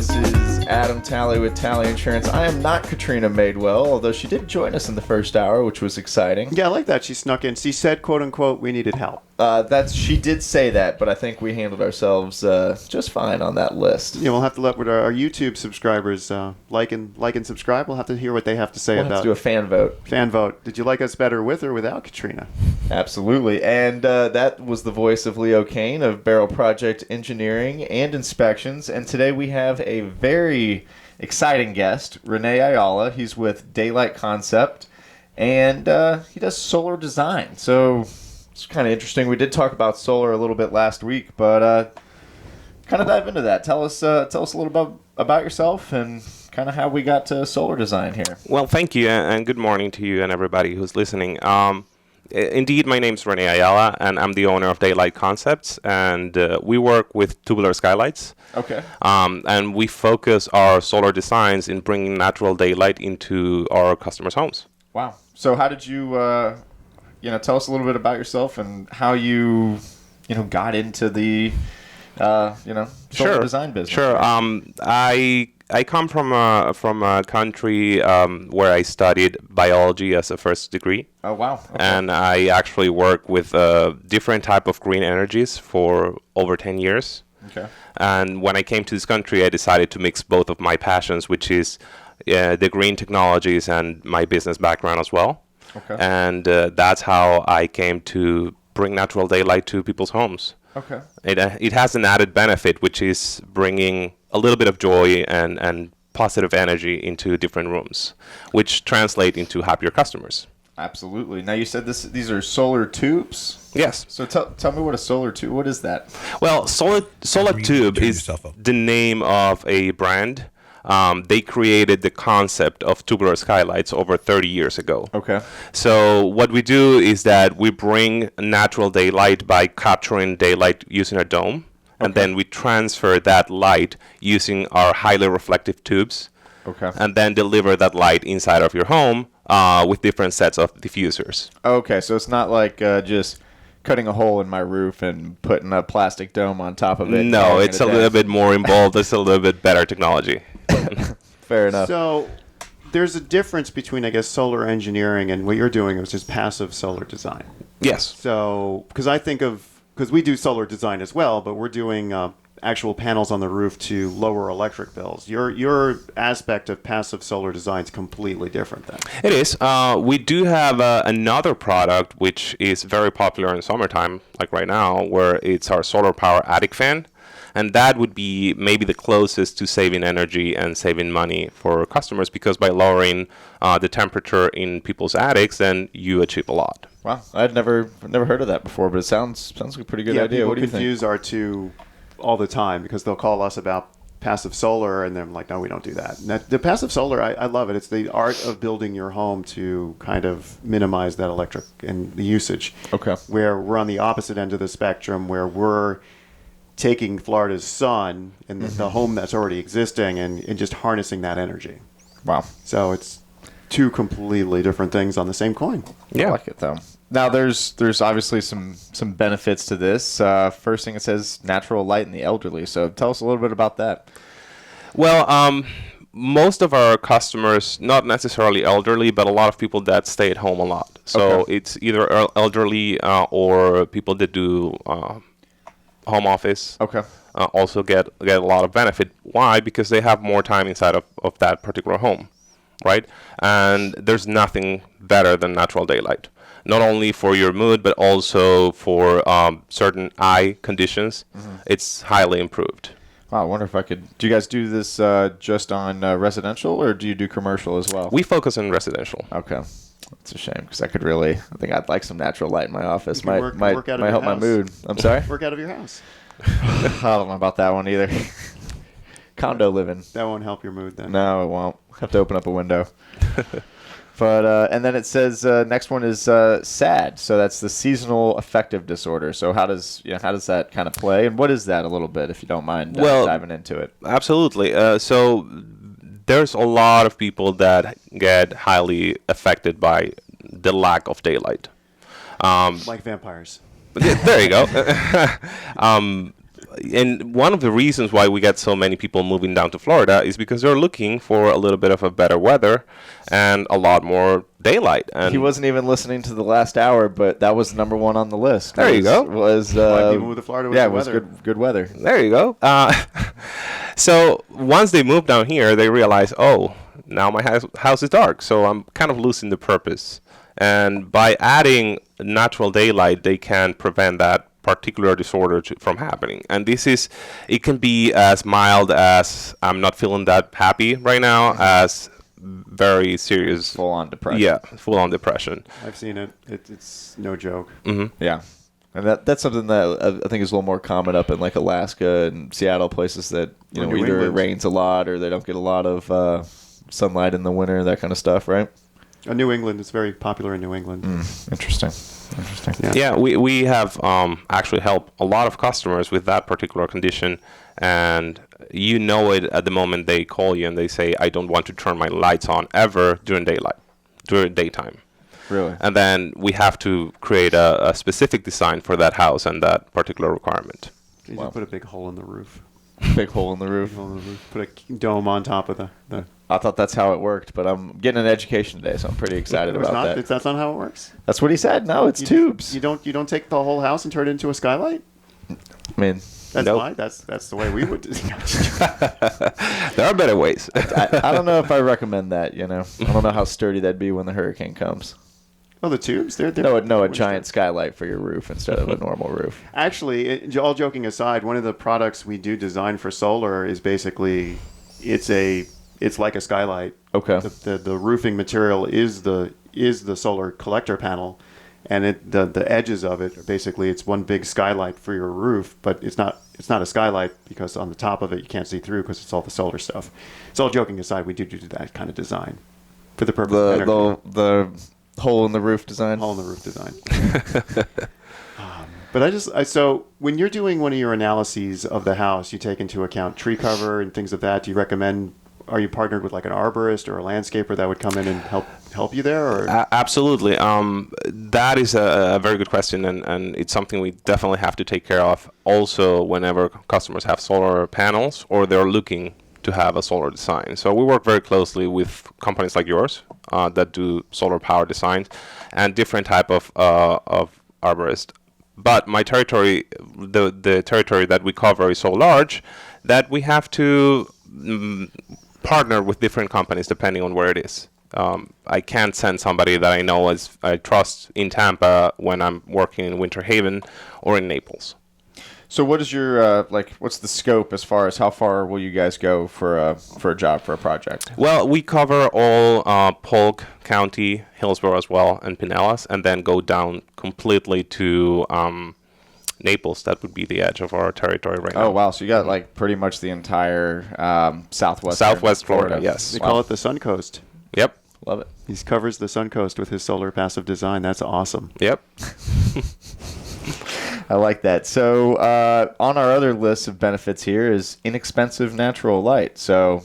This is Adam Talley with Talley Insurance. I am not Katrina Madewell, although she did join us in the first hour, which was exciting. Yeah, I like that. She snuck in. She said, quote unquote, we needed help. She did say that, but I think we handled ourselves just fine on that list. Yeah, we'll have to let our YouTube subscribers like and subscribe. We'll have to hear what they have to say We'll about have to do a fan vote. Fan vote. Did you like us better with or without Katrina? Absolutely. And that was the voice of Leo Cannyn of Beryl Project Engineering and Inspections. And today we have a very exciting guest, Renee Ayala. He's with Daylight Concept, and he does solar design. So it's kind of interesting. We did talk about solar a little bit last week, but kind of dive into that. Tell us a little bit about yourself and kind of how we got to solar design here. Well, thank you, and good morning to you and everybody who's listening. Indeed, my name's Renee Ayala, and I'm the owner of Daylight Concepts, and we work with tubular skylights. Okay. And we focus our solar designs in bringing natural daylight into our customers' homes. Wow. So how did you, tell us a little bit about yourself and how you, got into the, solar design business? Sure. I come from a country where I studied biology as a first degree. Oh, wow. Okay. And I actually work with different type of green energies for over 10 years. Okay. And when I came to this country, I decided to mix both of my passions, which is the green technologies and my business background as well. Okay. And that's how I came to bring natural daylight to people's homes. Okay. It has an added benefit, which is bringing a little bit of joy and positive energy into different rooms, which translate into happier customers. Absolutely. Now, you said these are solar tubes? Yes. So tell me what a solar tube, what is that? Well, Solar Tube is the name of a brand. They created the concept of tubular skylights over 30 years ago. Okay. So what we do is that we bring natural daylight by capturing daylight using a dome, and then we transfer that light using our highly reflective tubes, and then deliver that light inside of your home with different sets of diffusers. Okay, so it's not like just cutting a hole in my roof and putting a plastic dome on top of it. No, it's a little bit more involved. It's a little bit better technology. Fair enough. So there's a difference between, I guess, solar engineering and what you're doing, which is passive solar design. Yes. So, because we do solar design as well, but we're doing actual panels on the roof to lower electric bills. Your aspect of passive solar design is completely different then. It is. We do have another product which is very popular in summertime, like right now, where it's our solar power attic fan. And that would be maybe the closest to saving energy and saving money for customers, because by lowering the temperature in people's attics, then you achieve a lot. Wow, I'd never heard of that before, but it sounds like a pretty good idea. What do you think? People confuse our two all the time because they'll call us about passive solar, and I'm like, no, we don't do that. And the passive solar, I love it. It's the art of building your home to kind of minimize that electric and the usage. Okay. Where we're on the opposite end of the spectrum, where we're taking Florida's sun and the home that's already existing and just harnessing that energy. Wow. So it's two completely different things on the same coin. Yeah. I like it, though. Now, there's obviously some benefits to this. First thing, it says natural light in the elderly. So tell us a little bit about that. Well, most of our customers, not necessarily elderly, but a lot of people that stay at home a lot. So it's either elderly or people that do home office. Okay. Also get a lot of benefit. Why? Because they have more time inside of that particular home, right? And there's nothing better than natural daylight. Not only for your mood, but also for certain eye conditions. It's highly improved. Wow, I wonder if I could... Do you guys do this just on residential, or do you do commercial as well? We focus on residential. Okay. That's a shame, because I think I'd like some natural light in my office. Might work out of might your help my house. mood. I'm sorry? Work out of your house. I don't know about that one either. Condo living. That won't help your mood then. No, it won't. Have to open up a window. But and then it says next one is SAD. So that's the seasonal affective disorder. So how does that kind of play, and what is that a little bit, if you don't mind diving into it? Absolutely. So there's a lot of people that get highly affected by the lack of daylight. Like vampires. There you go. and one of the reasons why we get so many people moving down to Florida is because they're looking for a little bit of a better weather and a lot more daylight. And He wasn't even listening to the last hour, but that was number one on the list. There you go. Was Why people move to Florida with yeah, the it was weather. good weather. There you go. So once they move down here, they realize, oh, now my house is dark, so I'm kind of losing the purpose. And by adding natural daylight, they can prevent that particular disorder from happening. And it can be as mild as I'm not feeling that happy right now, as very serious. Full-on depression. Yeah, full-on depression. I've seen it. It's no joke. Yeah. And that's something that I think is a little more common up in like Alaska and Seattle, places that Or New either it England. rains a lot or they don't get a lot of sunlight in the winter, that kind of stuff, right? New England is very popular in New England. Interesting. Yeah. Yeah, we have actually helped a lot of customers with that particular condition, and you know it at the moment they call you and they say, I don't want to turn my lights on ever during daytime. Really? And then we have to create a specific design for that house and that particular requirement. You Wow. just put a big hole in the roof. Big hole in the roof. Put a dome on top of the I thought that's how it worked, but I'm getting an education today, so I'm pretty excited It's about not, that. That's not how it works. That's what he said. No, it's tubes. You don't take the whole house and turn it into a skylight. I mean, That's Nope. why. That's the way we would. There are better ways. I don't know if I recommend that, I don't know how sturdy that'd be when the hurricane comes. Oh, the tubes. They're No, a giant skylight for your roof instead of a normal roof. Actually, all joking aside, one of the products we do design for solar is basically it's like a skylight. Okay. The roofing material is the solar collector panel, and the edges of it basically it's one big skylight for your roof, but it's not a skylight because on the top of it you can't see through because it's all the solar stuff. So all joking aside, we do that kind of design for the purpose of energy. The hole in the roof design. Hole in the roof design. But so when you're doing one of your analyses of the house, you take into account tree cover and things of that. Do you recommend? Are you partnered with like an arborist or a landscaper that would come in and help you there? Or? Absolutely. That is a very good question, and it's something we definitely have to take care of. Also, whenever customers have solar panels or they're looking to have a solar design. So we work very closely with companies like yours that do solar power designs and different type of arborist. But my territory, the territory that we cover is so large that we have to partner with different companies depending on where it is. I can't send somebody that I know I trust in Tampa when I'm working in Winter Haven or in Naples. So what is your what's the scope as far as how far will you guys go for a job, for a project? Well, we cover all Polk County, Hillsborough as well, and Pinellas, and then go down completely to Naples. That would be the edge of our territory right now. Oh, wow. So you got like pretty much the entire Southwest Florida, yes. They call it the Sun Coast. Yep. Love it. He covers the Sun Coast with his solar passive design. That's awesome. Yep. I like that. So on our other list of benefits here is inexpensive natural light. So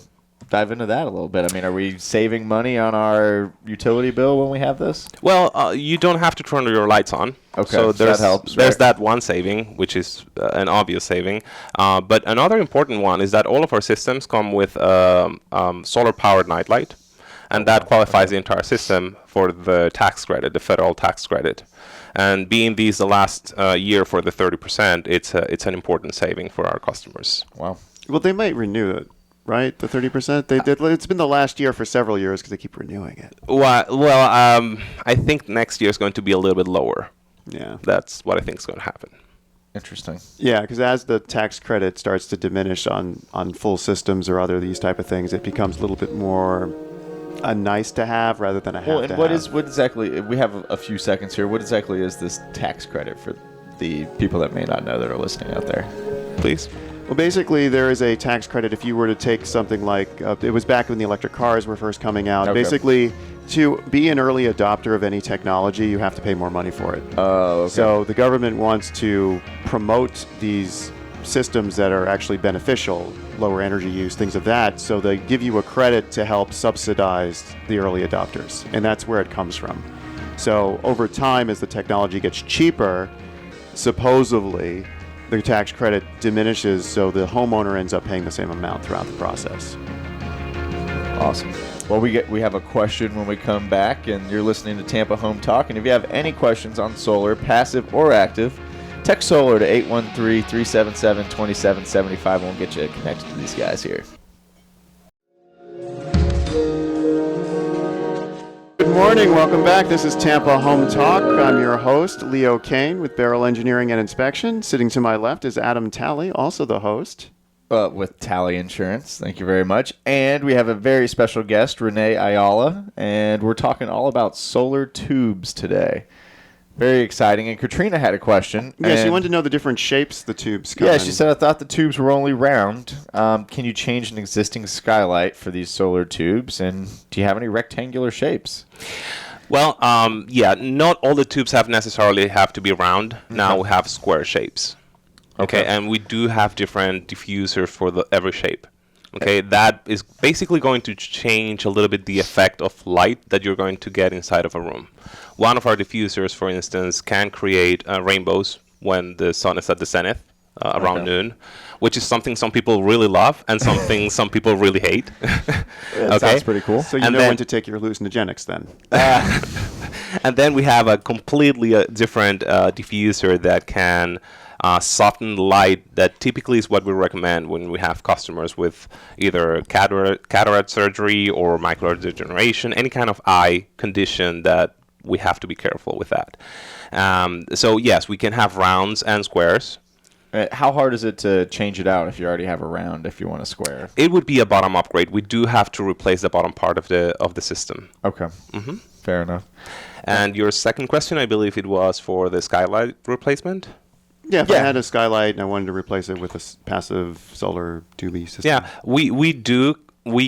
dive into that a little bit. I mean, are we saving money on our utility bill when we have this? Well, you don't have to turn your lights on. Okay, so that helps, There's right? that one saving, which is an obvious saving. But another important one is that all of our systems come with solar-powered nightlight, and that qualifies the entire system for the tax credit, the federal tax credit. And being these the last year for the 30%, it's an important saving for our customers. Wow. Well, they might renew it, right? The 30%. They did. It's been the last year for several years because they keep renewing it. Well, I think next year is going to be a little bit lower. Yeah. That's what I think is going to happen. Interesting. Yeah, because as the tax credit starts to diminish on full systems or other these type of things, it becomes a little bit more a nice to have rather than a have Well, to and what have. exactly, we have a few seconds here. What exactly is this tax credit for the people that may not know that are listening out there? Please. Well, basically, there is a tax credit if you were to take something like, it was back when the electric cars were first coming out. Okay. Basically, to be an early adopter of any technology, you have to pay more money for it. Oh, okay. So the government wants to promote these systems that are actually beneficial, lower energy use, things of that. So they give you a credit to help subsidize the early adopters. And that's where it comes from. So over time, as the technology gets cheaper, supposedly the tax credit diminishes, so the homeowner ends up paying the same amount throughout the process. Awesome. Well, we have a question when we come back, and you're listening to Tampa Home Talk. And if you have any questions on solar, passive or active, text solar to 813-377-2775. We'll get you connected to these guys here. Good morning. Welcome back. This is Tampa Home Talk. I'm your host, Leo Cannyn with Beryl Engineering and Inspection. Sitting to my left is Adam Talley, also the host. With Tally Insurance. Thank you very much. And we have a very special guest, Renee Ayala, and we're talking all about solar tubes today. Very exciting. And Katrina had a question. Yes, she wanted to know the different shapes the tubes come Yeah, in. she said, I thought the tubes were only round. Can you change an existing skylight for these solar tubes? And do you have any rectangular shapes? Well, yeah, not all the tubes necessarily have to be round. Now we have square shapes. Okay, and we do have different diffusers for every shape. Okay, that is basically going to change a little bit the effect of light that you're going to get inside of a room. One of our diffusers, for instance, can create rainbows when the sun is at the zenith around noon, which is something some people really love and something some people really hate. That sounds pretty cool. So you know when to take your hallucinogenics then. And then we have a completely different diffuser that can soften light. That typically is what we recommend when we have customers with either cataract surgery or macular degeneration, any kind of eye condition that we have to be careful with that. So yes, we can have rounds and squares. How hard is it to change it out if you already have a round, if you want a square? It would be a bottom upgrade. We do have to replace the bottom part of the system. Okay. Fair enough. And your second question, I believe it was for the skylight replacement? Yeah, if I had a skylight and I wanted to replace it with a passive solar tubey system. Yeah, we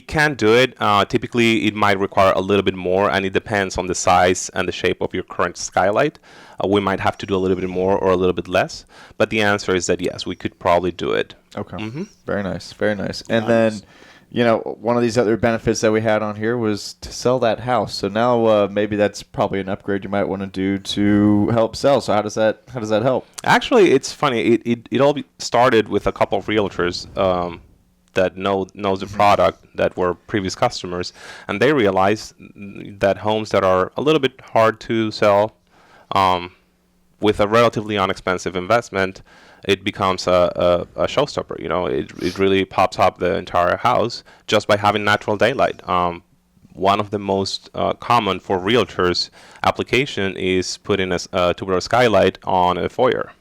can do it. Typically, it might require a little bit more, and it depends on the size and the shape of your current skylight. We might have to do a little bit more or a little bit less. But the answer is that yes, we could probably do it. Okay. Very nice. Very nice. And then, one of these other benefits that we had on here was to sell that house. So now maybe that's probably an upgrade you might want to do to help sell. So how does that help? Actually, it's funny. It all started with a couple of realtors that knows the product that were previous customers, and they realized that homes that are a little bit hard to sell with a relatively inexpensive investment, it becomes a showstopper. It really pops up the entire house just by having natural daylight. One of the most common for realtors application is putting a tubular skylight on a foyer.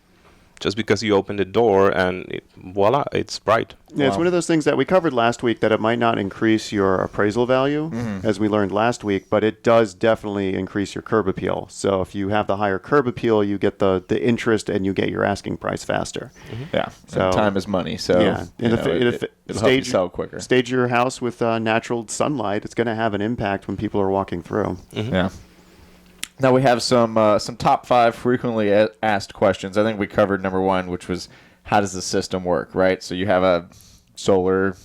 Just because you open the door and voila, it's bright. Yeah, It's one of those things that we covered last week, that it might not increase your appraisal value, as we learned last week, but it does definitely increase your curb appeal. So if you have the higher curb appeal, you get the interest and you get your asking price faster. Yeah, so and time is money. So yeah, it'll help you sell quicker. Stage your house with natural sunlight. It's going to have an impact when people are walking through. Yeah. Now we have some top 5 frequently asked questions. I think we covered number 1, which was how does the system work, right? So you have a solar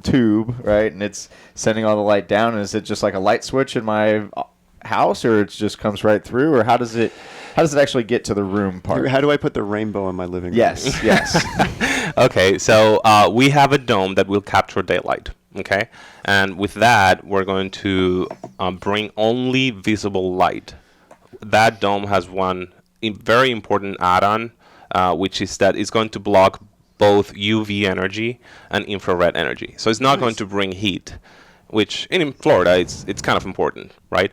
tube, right? And it's sending all the light down. And is it just like a light switch in my house, or it just comes right through, or how does it actually get to the room part? How do I put the rainbow in my living room? Yes. Okay, so we have a dome that will capture daylight. Okay, and with that, we're going to bring only visible light. That dome has one very important add-on, which is that it's going to block both UV energy and infrared energy. So it's not going to bring heat, which in Florida, it's kind of important, right?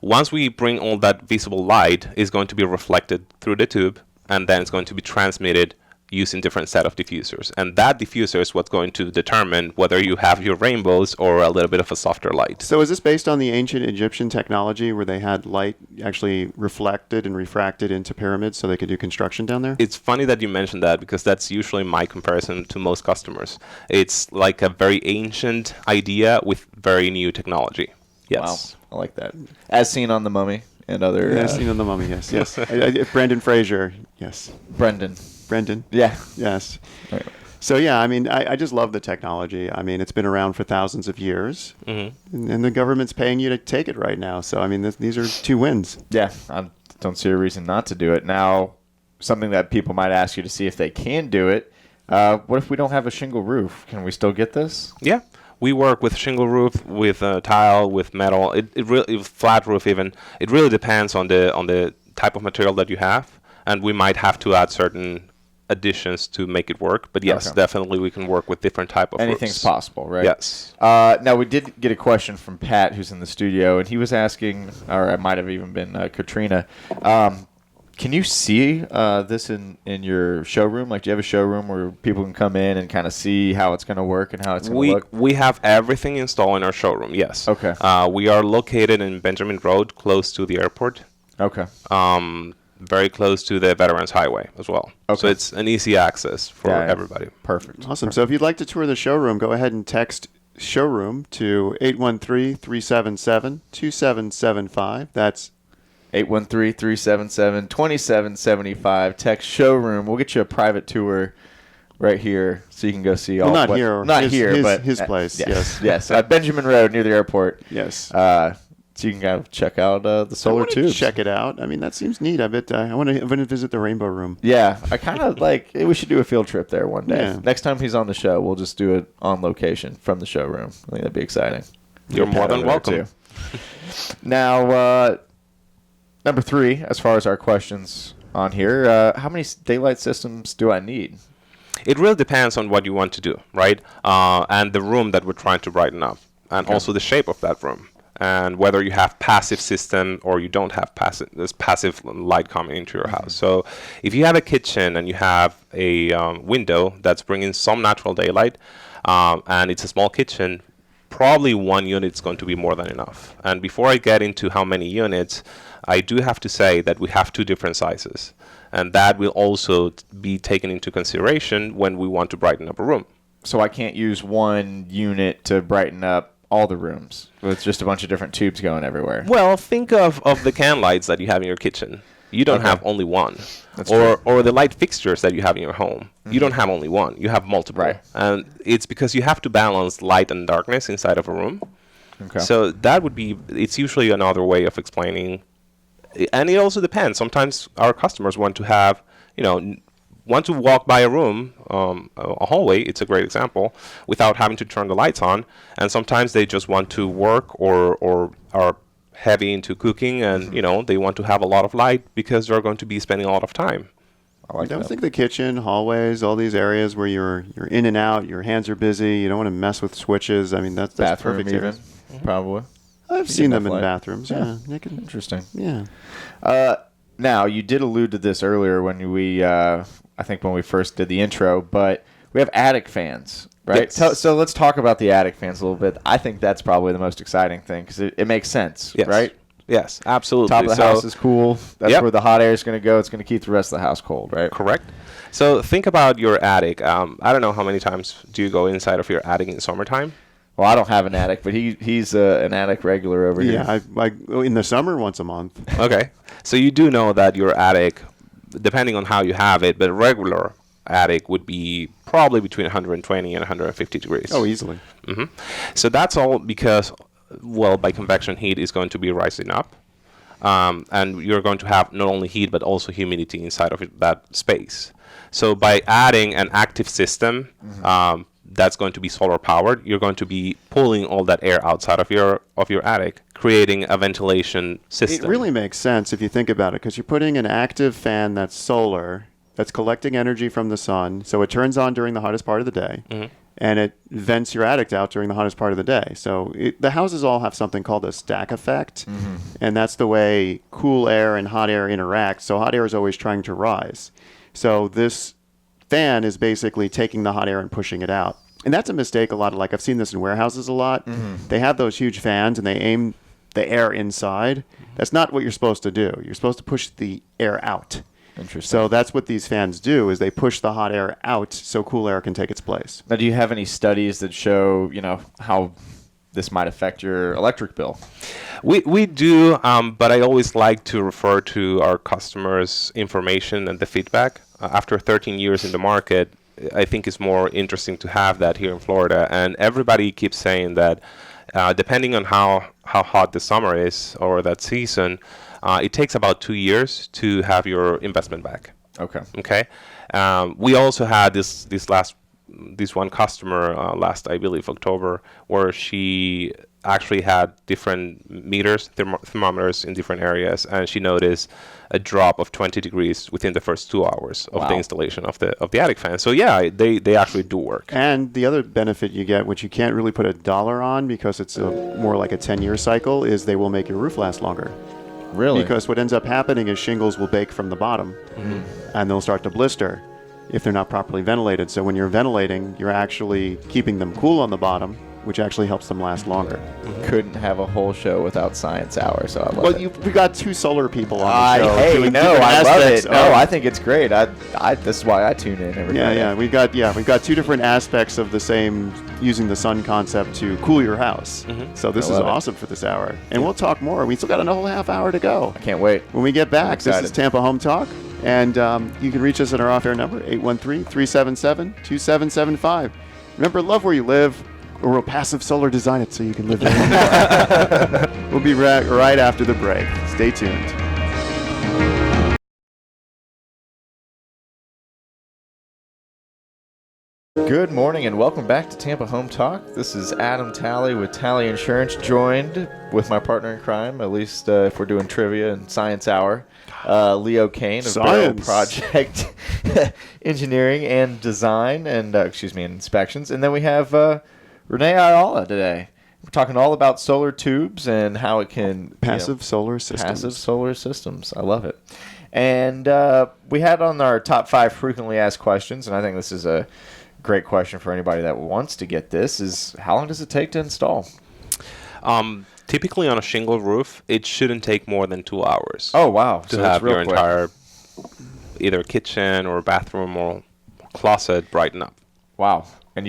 Once we bring all that visible light, it's going to be reflected through the tube, and then it's going to be transmitted using different set of diffusers. And that diffuser is what's going to determine whether you have your rainbows or a little bit of a softer light. So is this based on the ancient Egyptian technology where they had light actually reflected and refracted into pyramids so they could do construction down there? It's funny that you mentioned that, because that's usually my comparison to most customers. It's like a very ancient idea with very new technology. Yes. Wow, I like that. As seen on The Mummy and other... As seen on The Mummy, yes. Yes. Brendan Fraser, yes. Brendan. Yeah. Yes. Right. So, yeah, I mean, I just love the technology. I mean, it's been around for thousands of years, and the government's paying you to take it right now. So, I mean, these are 2 wins. Yeah, I don't see a reason not to do it. Now, something that people might ask you to see if they can do it. What if we don't have a shingle roof? Can we still get this? Yeah. We work with shingle roof, with tile, with metal. It really flat roof even. It really depends on the type of material that you have, and we might have to add certain additions to make it work. But yes, definitely we can work with different type of Anything's roofs. possible, right? Yes. Now we did get a question from Pat, who's in the studio, and he was asking, or it might have even been Katrina. Can you see this in your showroom? Like, do you have a showroom where people can come in and kind of see how it's going to work and how it's going to look? We have everything installed in our showroom, yes. Okay. We are located in Benjamin Road, close to the airport. Okay. Very close to the Veterans Highway as well. Okay. So it's an easy access for everybody. Perfect. Awesome. So if you'd like to tour the showroom, go ahead and text showroom to 813-377-2775. That's 813-377-2775. Text showroom. We'll get you a private tour right here, so you can go see all. not here, but his place. Yes. Yes. Benjamin Road near the airport. Yes. So you can kind of check out the solar tubes. Check it out. I mean, that seems neat. I bet I want to visit the Rainbow Room. Yeah, I kind of we should do a field trip there one day. Yeah. Next time he's on the show, we'll just do it on location from the showroom. I think that'd be exciting. You're more than welcome. Now, number 3, as far as our questions on here, how many daylight systems do I need? It really depends on what you want to do, right? And the room that we're trying to brighten up, and also the shape of that room, and whether you have passive system or you don't have passive light coming into your house. So if you have a kitchen and you have a window that's bringing some natural daylight, and it's a small kitchen, probably one unit is going to be more than enough. And before I get into how many units, I do have to say that we have 2 different sizes. And that will also be taken into consideration when we want to brighten up a room. So I can't use one unit to brighten up all the rooms with just a bunch of different tubes going everywhere. Well, think of the can lights that you have in your kitchen. You don't have only one. That's true. Or the light fixtures that you have in your home. You don't have only one. You have multiple. Right. And it's because you have to balance light and darkness inside of a room. Okay. So that would be, it's usually another way of explaining. And it also depends. Sometimes our customers want to have, want to walk by a room, a hallway, it's a great example, without having to turn the lights on. And sometimes they just want to work or are heavy into cooking and, they want to have a lot of light because they're going to be spending a lot of time. I don't think the kitchen, hallways, all these areas where you're in and out, your hands are busy, you don't want to mess with switches. I mean, that's bathroom perfect. even, probably. I've seen them in light. bathrooms. Yeah. Interesting. Yeah. Now, you did allude to this earlier when we, I think when we first did the intro, but we have attic fans, right? Yes. So let's talk about the attic fans a little bit. I think that's probably the most exciting thing because it makes sense, Yes. right? Yes, absolutely. Top of the house is cool. That's Yep. where the hot air is going to go. It's going to keep the rest of the house cold, right? Correct. So think about your attic. I don't know how many times do you go inside of your attic in summertime? Well, I don't have an attic, but he's an attic regular over here. Yeah, I in the summer once a month. Okay. So you do know that your attic, depending on how you have it, but a regular attic would be probably between 120 and 150 degrees. Oh, easily. So that's all because, by convection heat is going to be rising up. And you're going to have not only heat, but also humidity inside of that space. So by adding an active system, that's going to be solar powered, you're going to be pulling all that air outside of your attic, creating a ventilation system. It really makes sense if you think about it, because you're putting an active fan that's solar, that's collecting energy from the sun, so it turns on during the hottest part of the day, and it vents your attic out during the hottest part of the day. So the houses all have something called a stack effect, and that's the way cool air and hot air interact. So hot air is always trying to rise. So this fan is basically taking the hot air and pushing it out. And that's a mistake a lot. Like I've seen this in warehouses a lot. They have those huge fans and they aim the air inside. That's not what you're supposed to do. You're supposed to push the air out. Interesting. So that's what these fans do, is they push the hot air out so cool air can take its place. Now, do you have any studies that show, how this might affect your electric bill? We do, but I always like to refer to our customers' information and the feedback. After 13 years in the market, I think it's more interesting to have that here in Florida. And everybody keeps saying that depending on how hot the summer is or that season, it takes about 2 years to have your investment back. Okay. Okay. We also had this one customer last, I believe, October, where she actually had different meters, thermometers in different areas, and she noticed a drop of 20 degrees within the first 2 hours of the installation of the attic fan. So yeah, they actually do work. And the other benefit you get, which you can't really put a dollar on because it's more like a 10-year cycle, is they will make your roof last longer. Really? Because what ends up happening is shingles will bake from the bottom, and they'll start to blister if they're not properly ventilated. So when you're ventilating, you're actually keeping them cool on the bottom, which actually helps them last longer. Couldn't have a whole show without Science Hour, so I love it. We got two solar people on the show. Hey, doing no, different I love aspects it. No, of- I think it's great. This is why I tune in every day. Yeah, we've got two different aspects of the same using the sun concept to cool your house. So this I is love it. awesome for this hour, and we'll talk more. We still got another half hour to go. I can't wait. When we get back, this excited. is Tampa Home Talk, and you can reach us at our off-air number 813-377-2775. Remember, love where you live, or we'll passive solar design it so you can live there. We'll be right after the break. Stay tuned. Good morning and welcome back to Tampa Home Talk. This is Adam Talley with Talley Insurance, joined with my partner in crime, at least if we're doing trivia and Science Hour, Leo Cannyn of Beryl Project Engineering and Design and inspections. And then we have Renee Ayala today. We're talking all about solar tubes and how it can Passive solar systems. Passive solar systems. I love it. And we had on our top 5 frequently asked questions, and I think this is a great question for anybody that wants to get this, is how long does it take to install? Typically on a shingle roof, it shouldn't take more than 2 hours. Oh, wow. To So have it's real your quick. entire either kitchen or bathroom or closet brighten up. Wow. And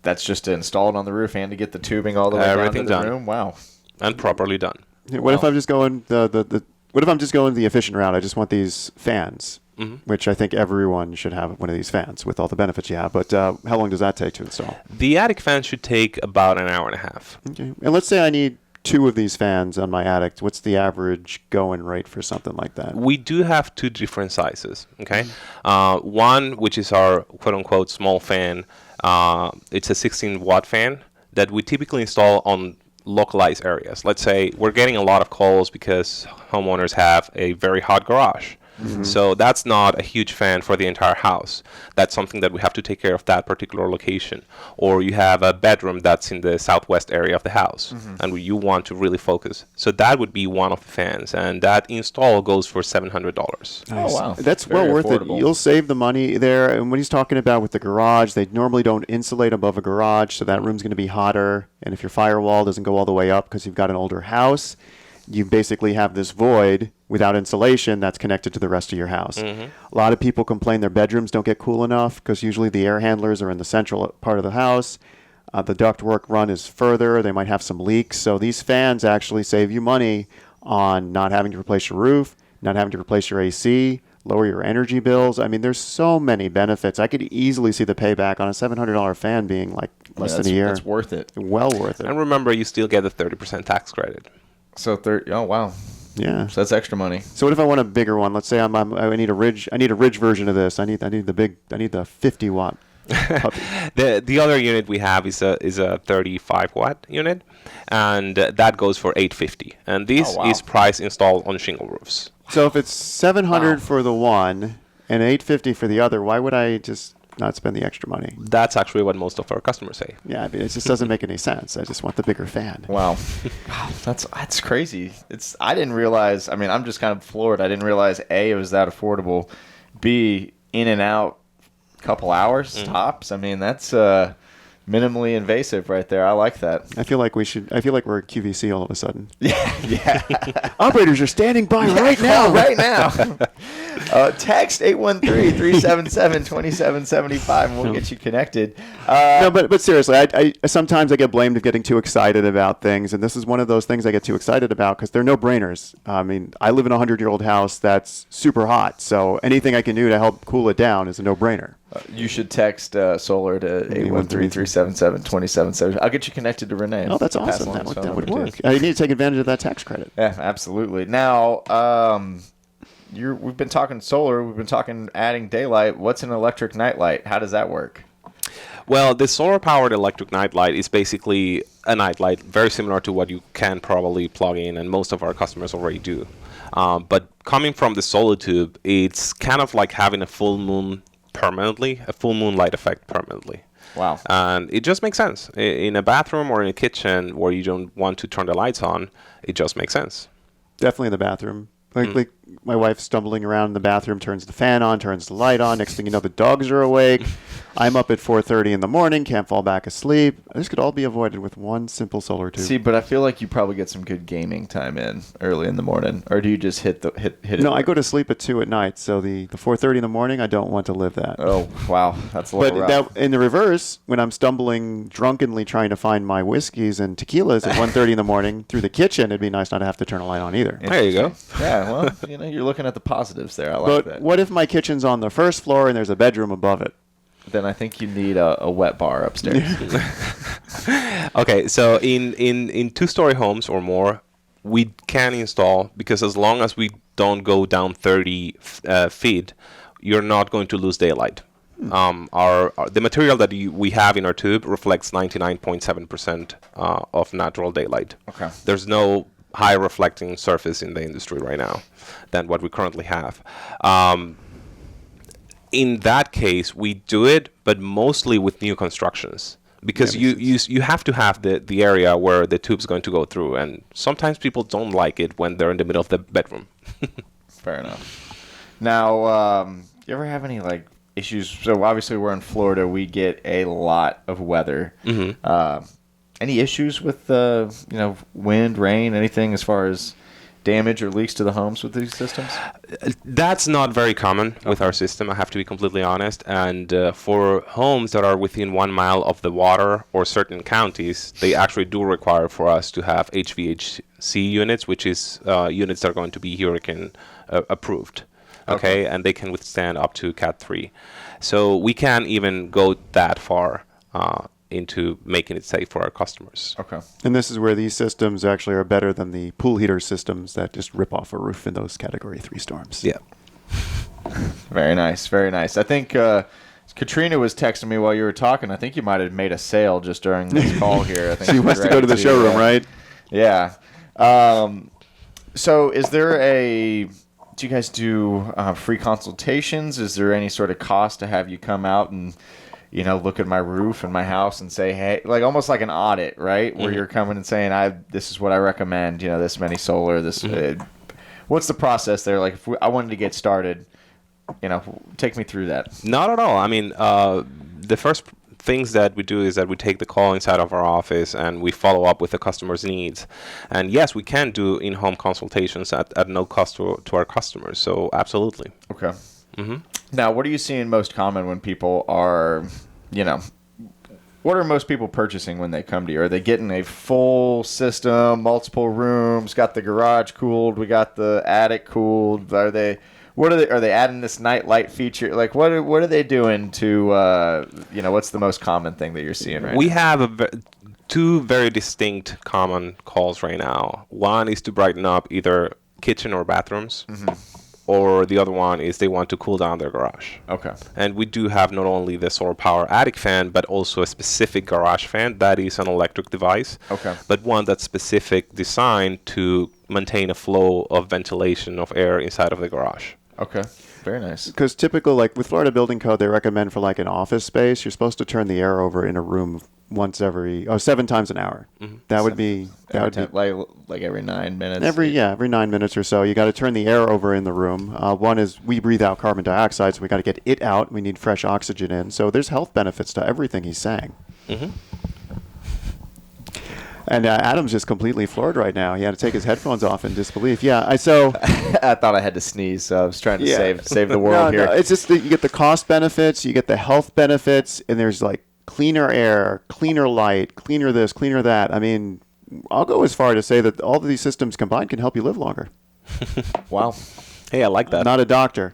that's just to install it on the roof and to get the tubing all the way Everything down to the done. room? Wow. And properly done. What if I'm just going what if I'm just going the efficient route? I just want these fans, which I think everyone should have one of these fans with all the benefits you have. But how long does that take to install? The attic fan should take about an hour and a half. Okay. And let's say I need 2 of these fans on my attic. What's the average going rate for something like that? We do have 2 different sizes, okay? One, which is our quote-unquote small fan, it's a 16-watt fan that we typically install on localized areas. Let's say we're getting a lot of calls because homeowners have a very hot garage. So that's not a huge fan for the entire house. That's something that we have to take care of that particular location. Or you have a bedroom that's in the southwest area of the house and you want to really focus. So that would be one of the fans, and that install goes for $700. Oh, wow. That's Very well worth affordable. it. You'll save the money there. And what he's talking about with the garage, they normally don't insulate above a garage, so that room's going to be hotter. And if your firewall doesn't go all the way up because you've got an older house, you basically have this void without insulation that's connected to the rest of your house. A lot of people complain their bedrooms don't get cool enough because usually the air handlers are in the central part of the house. The ductwork run is further. They might have some leaks. So these fans actually save you money on not having to replace your roof, not having to replace your AC, lower your energy bills. I mean, there's so many benefits. I could easily see the payback on a $700 fan being like less than a year. That's worth it. Well worth it. And remember, you still get a 30% tax credit. So, oh, wow. Yeah. So that's extra money. So what if I want a bigger one? Let's say I need a ridge. I need a ridge version of this. I need the 50-watt puppy. The other unit we have is a 35-watt unit, and that goes for $850. And this is price installed on shingle roofs. So if it's $700 for the one and $850 for the other, why would I just not spend the extra money? That's actually what most of our customers say. Yeah, I mean, it just doesn't make any sense. I just want the bigger fan. Wow. That's crazy. I didn't realize, I mean, I'm just kind of floored. I didn't realize A, it was that affordable. B, in and out a couple hours tops. I mean, that's minimally invasive right there. I like that. I feel like we're at QVC all of a sudden. Yeah. Operators are standing by right now. Right now. Text 813-377-2775 and we'll get you connected. No, but seriously, I sometimes I get blamed of getting too excited about things, and this is one of those things I get too excited about because they're no-brainers. I mean, I live in a 100-year-old house that's super hot, so anything I can do to help cool it down is a no-brainer. You should text solar to 813-377-2775. I'll get you connected to Renee. Oh, that's Pass awesome. along his That phone would number, work. too. I need to take advantage of that tax credit. Yeah, absolutely. Now, we've been talking solar. We've been talking adding daylight. What's an electric nightlight? How does that work? Well, the solar-powered electric nightlight is basically a nightlight, very similar to what you can probably plug in, and most of our customers already do. But coming from the solar tube, it's kind of like having a full moon permanently, a full moon light effect permanently. Wow. And it just makes sense. In a bathroom or in a kitchen where you don't want to turn the lights on, it just makes sense. Definitely in the bathroom. Like my wife stumbling around in the bathroom, turns the fan on, turns the light on. Next thing you know, the dogs are awake. I'm up at 4:30 in the morning, can't fall back asleep. This could all be avoided with one simple solar tube. See, but I feel like you probably get some good gaming time in early in the morning, or do you just hit it? No, I go to sleep at 2 at night, so the 4:30 in the morning, I don't want to live that. Oh, wow, that's a little rough. But in the reverse, when I'm stumbling drunkenly trying to find my whiskeys and tequilas at 1:30 in the morning through the kitchen, it'd be nice not to have to turn a light on either. There you go. Yeah, well, you're looking at the positives there. I like that. But what if my kitchen's on the first floor and there's a bedroom above it? Then I think you need a wet bar upstairs. Okay, so in two-story homes or more, we can install, because as long as we don't go down 30 feet, you're not going to lose daylight. The material that we have in our tube reflects 99.7% of natural daylight. Okay. There's no high reflecting surface in the industry right now than what we currently have. In that case, we do it, but mostly with new constructions, because you have to have the area where the tube's going to go through, and sometimes people don't like it when they're in the middle of the bedroom. Fair enough. Now, you ever have any issues? So obviously we're in Florida. We get a lot of weather. Mm-hmm. Any issues with wind, rain, anything as far as damage or leaks to the homes with these systems? That's not very common with our system, I have to be completely honest. And for homes that are within 1 mile of the water or certain counties, they actually do require for us to have HVAC units, which is units that are going to be hurricane approved. Okay, and they can withstand up to Cat 3. So we can't even go that far into making it safe for our customers. Okay. And this is where these systems actually are better than the pool heater systems that just rip off a roof in those Category 3 storms. Yeah. Very nice, very nice. I think Katrina was texting me while you were talking. I think you might have made a sale just during this call here. I think She wants to go to the showroom, right? Yeah. So is there do you guys do free consultations? Is there any sort of cost to have you come out and look at my roof and my house and say, hey, almost like an audit, right? Where you're coming and saying, this is what I recommend, this many solar, this, what's the process there? If I wanted to get started, take me through that. Not at all. I mean, the first things that we do is that we take the call inside of our office and we follow up with the customer's needs. And yes, we can do in-home consultations at no cost to our customers. So absolutely. Okay. Mm-hmm. Now, what are you seeing most common when people are, what are most people purchasing when they come to you? Are they getting a full system, multiple rooms, got the garage cooled, we got the attic cooled? Are they adding this night light feature? What are they doing to, what's the most common thing that you're seeing right now? We have two very distinct common calls right now. One is to brighten up either kitchen or bathrooms. Mm-hmm. Or the other one is they want to cool down their garage. Okay. And we do have not only the solar power attic fan, but also a specific garage fan that is an electric device. Okay. But one that's specific designed to maintain a flow of ventilation of air inside of the garage. Okay. Very nice. Because typical, with Florida Building Code, they recommend for an office space, you're supposed to turn the air over in a room 7 times an hour. Mm-hmm. That would be every 9 minutes. Every 9 minutes or so, you got to turn the air over in the room. One is we breathe out carbon dioxide, so we got to get it out. We need fresh oxygen in. So there's health benefits to everything he's saying. Mm-hmm. And Adam's just completely floored right now. He had to take his headphones off in disbelief. Yeah, I thought I had to sneeze, so I was trying to save the world here. No, it's just that you get the cost benefits, you get the health benefits, and there's cleaner air, cleaner light, cleaner this, cleaner that. I mean, I'll go as far to say that all of these systems combined can help you live longer. Wow. Hey, I like that. I'm not a doctor.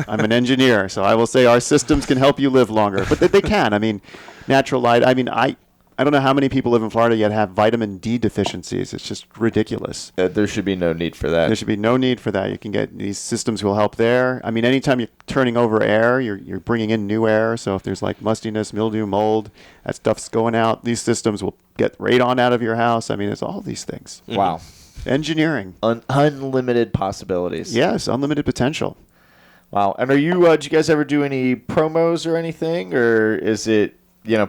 I'm an engineer, so I will say our systems can help you live longer. But they can. I mean, natural light. I mean, I I don't know how many people live in Florida yet have vitamin D deficiencies. It's just ridiculous. There should be no need for that. There should be no need for that. You can get these systems will help there. I mean, anytime you're turning over air, you're bringing in new air. So if there's like mustiness, mildew, mold, that stuff's going out. These systems will get radon out of your house. I mean, it's all these things. Wow. Engineering. Unlimited possibilities. Yes, unlimited potential. Wow. And are you? Did you guys ever do any promos or anything, or is it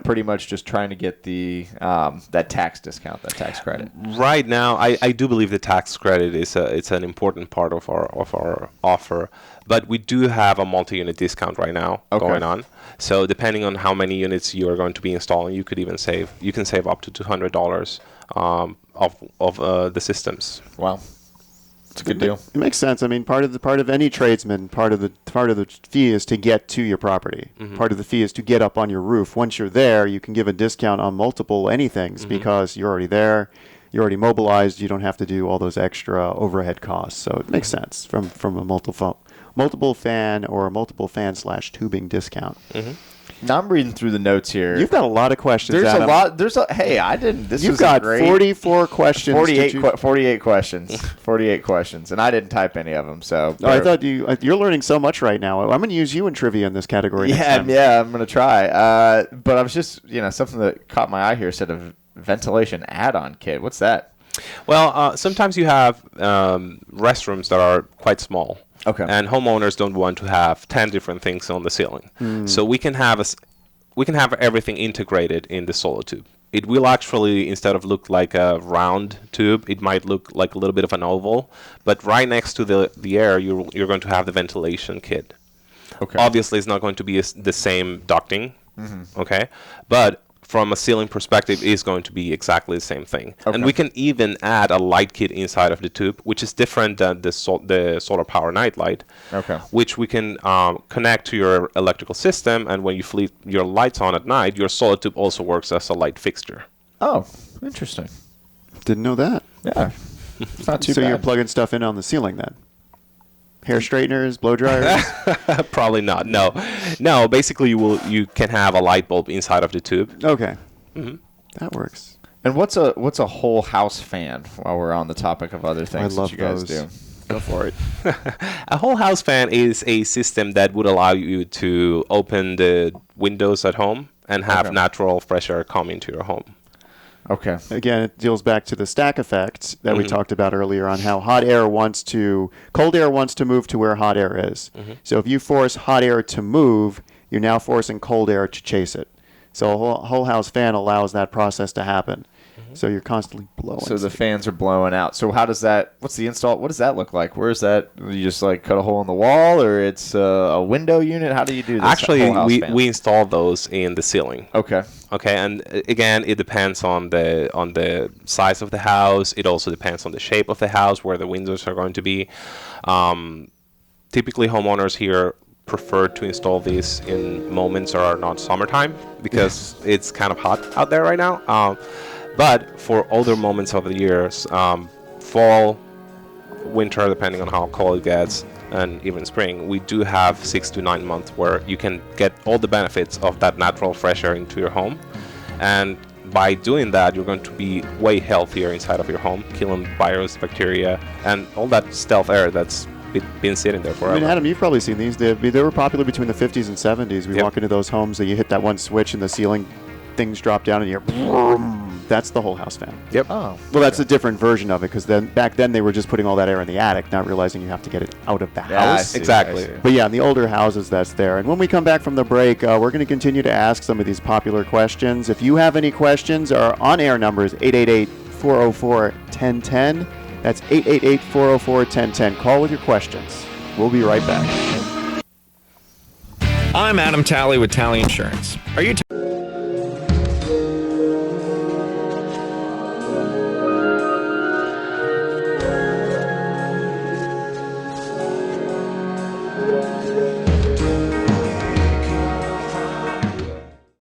pretty much just trying to get the that tax discount, that tax credit? Right now, I do believe the tax credit is it's an important part of our offer, but we do have a multi-unit discount right now going on. So depending on how many units you are going to be installing, you can save up to $200 of the systems. Wow. It's a good deal. It makes sense. I mean, part of any tradesman, part of the fee is to get to your property. Mm-hmm. Part of the fee is to get up on your roof. Once you're there, you can give a discount on multiple anythings because you're already there, you're already mobilized. You don't have to do all those extra overhead costs. So it makes sense from a multiple fan or a multiple fan / tubing discount. Mm-hmm. Now I'm reading through the notes here. You've got a lot of questions. There's Adam. a lot. Hey, I didn't. This You've was got great, 44 questions. 48 questions. 48 questions, and I didn't type any of them. So I thought you're learning so much right now. I'm going to use you in trivia in this category. Next time. Yeah, I'm going to try. But I was just something that caught my eye here said a ventilation add-on kit. What's that? Well, sometimes you have restrooms that are quite small. Okay. And homeowners don't want to have 10 different things on the ceiling. So we can have everything integrated in the solar tube. It will actually, instead of look like a round tube, it might look like a little bit of an oval. But right next to the air, you're going to have the ventilation kit. Okay. Obviously, it's not going to be the same ducting. Okay. But from a ceiling perspective, is going to be exactly the same thing. Okay. And we can even add a light kit inside of the tube, which is different than the solar power night light, which we can connect to your electrical system, and when you fleet your lights on at night, your solar tube also works as a light fixture. Oh, interesting. Didn't know that. Yeah. It's not too bad. So you're plugging stuff in on the ceiling then? Hair straighteners, blow dryers? Probably not. No. Basically, you can have a light bulb inside of the tube. Okay, that works. And what's a whole house fan? While we're on the topic of other things that you guys do, go for it. A whole house fan is a system that would allow you to open the windows at home and have natural fresh air come into your home. Okay. Again, it deals back to the stack effect that we talked about earlier on how cold air wants to move to where hot air is. So if you force hot air to move, you're now forcing cold air to chase it. So a whole house fan allows that process to happen. So you're constantly blowing. So the fans are blowing out. So how does that? What's the install? What does that look like? Where is that? You just like cut a hole in the wall, or it's a window unit? How do you do this? Actually, we install those in the ceiling. Okay. Okay, and again, it depends on the size of the house. It also depends on the shape of the house, where the windows are going to be. Typically, homeowners here prefer to install these in moments that are not summertime because it's kind of hot out there right now. But for older moments of the years, fall, winter, depending on how cold it gets, and even spring, we do have 6 to 9 months where you can get all the benefits of that natural fresh air into your home. And by doing that, you're going to be way healthier inside of your home, killing virus, bacteria, and all that stealth air that's been sitting there forever. I mean, Adam, you've probably seen these. They were popular between the 50s and 70s. We walk into those homes that you hit that one switch and the ceiling things drop down and you're that's the whole house fan. Yep. Oh. Well, that's a different version of it because back then they were just putting all that air in the attic, not realizing you have to get it out of the house. Exactly. But yeah, in the older houses, that's there. And when we come back from the break, we're going to continue to ask some of these popular questions. If you have any questions, our on-air number is 888-404-1010. That's 888-404-1010. Call with your questions. We'll be right back. I'm Adam Talley with Talley Insurance. Are you